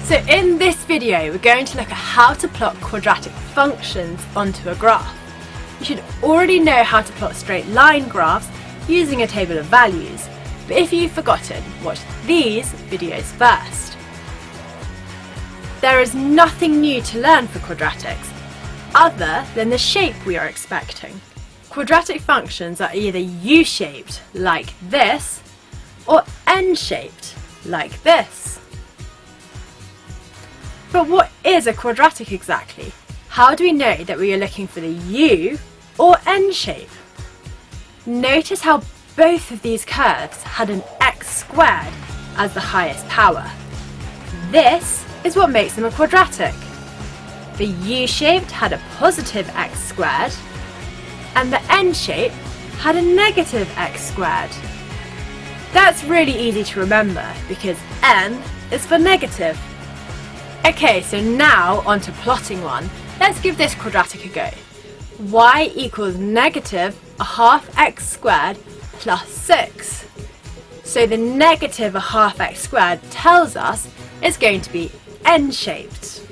So in this video, we're going to look at how to plot quadratic functions onto a graph. You should already know how to plot straight line graphs using a table of values, but if you've forgotten, watch these videos first. There is nothing new to learn for quadratics, other than the shape we are expecting. Quadratic functions are either U-shaped, like this, or N-shaped, like this. But what is a quadratic exactly? How do we know that we are looking for the U or N shape? Notice how both of these curves had an x squared as the highest power. This is what makes them a quadratic. The U-shaped had a positive x squared, and the N shape had a negative x squared. That's really easy to remember because N is for negative. Okay, so now onto plotting one. Let's give this quadratic a go. Y equals negative a half x squared plus 6. So the negative a half x squared tells us it's going to be N-shaped.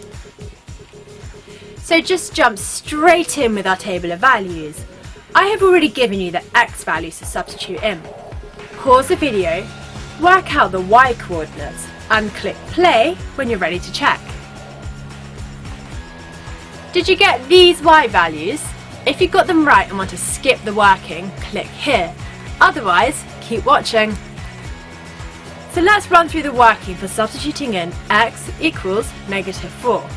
So just jump straight in with our table of values. I have already given you the x values to substitute in. Pause the video, work out the y coordinates and click play when you're ready to check. Did you get these y values? If you got them right and want to skip the working, click here. Otherwise, keep watching. So let's run through the working for substituting in x equals negative 4.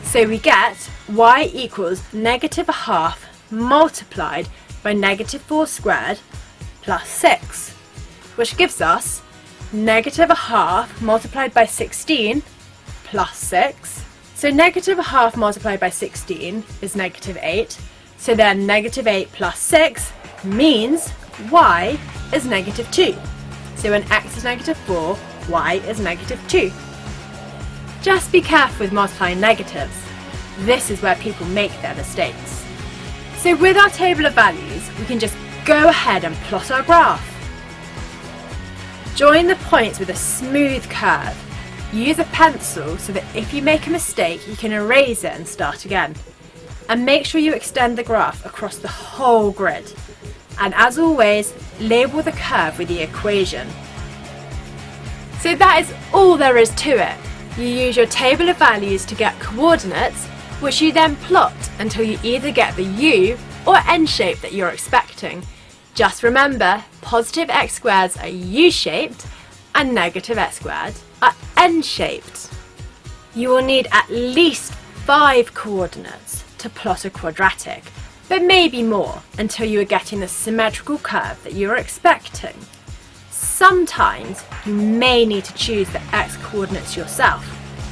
So we get y equals negative a half multiplied by negative 4 squared plus 6, which gives us negative a half multiplied by 16 plus 6. So negative a half multiplied by 16 is negative 8. So then negative 8 plus 6 means y is negative 2. So when x is negative 4, y is negative 2. Just be careful with multiplying negatives. This is where people make their mistakes. So with our table of values, we can just go ahead and plot our graph. Join the points with a smooth curve. Use a pencil so that if you make a mistake, you can erase it and start again. And make sure you extend the graph across the whole grid. And as always, label the curve with the equation. So that is all there is to it. You use your table of values to get coordinates, which you then plot until you either get the U or N shape that you're expecting. Just remember, positive x squareds are U-shaped and negative x squared are N-shaped. You will need at least 5 coordinates to plot a quadratic, but maybe more until you are getting the symmetrical curve that you're expecting. Sometimes you may need to choose the x coordinates yourself,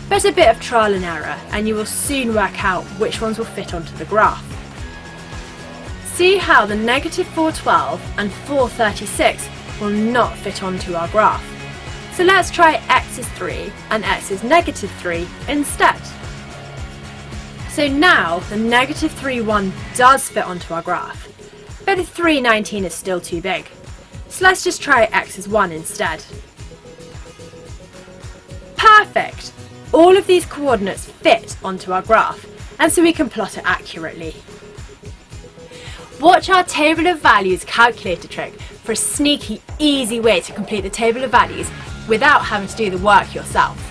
but a bit of trial and error and you will soon work out which ones will fit onto the graph. See how the negative 412 and 436 will not fit onto our graph. So let's try x is 3 and x is negative 3 instead. So now the negative 3, 1 does fit onto our graph, but the 3, 19 is still too big. So let's just try x is 1 instead. Perfect! All of these coordinates fit onto our graph, and so we can plot it accurately. Watch our table of values calculator trick for a sneaky, easy way to complete the table of values without having to do the work yourself.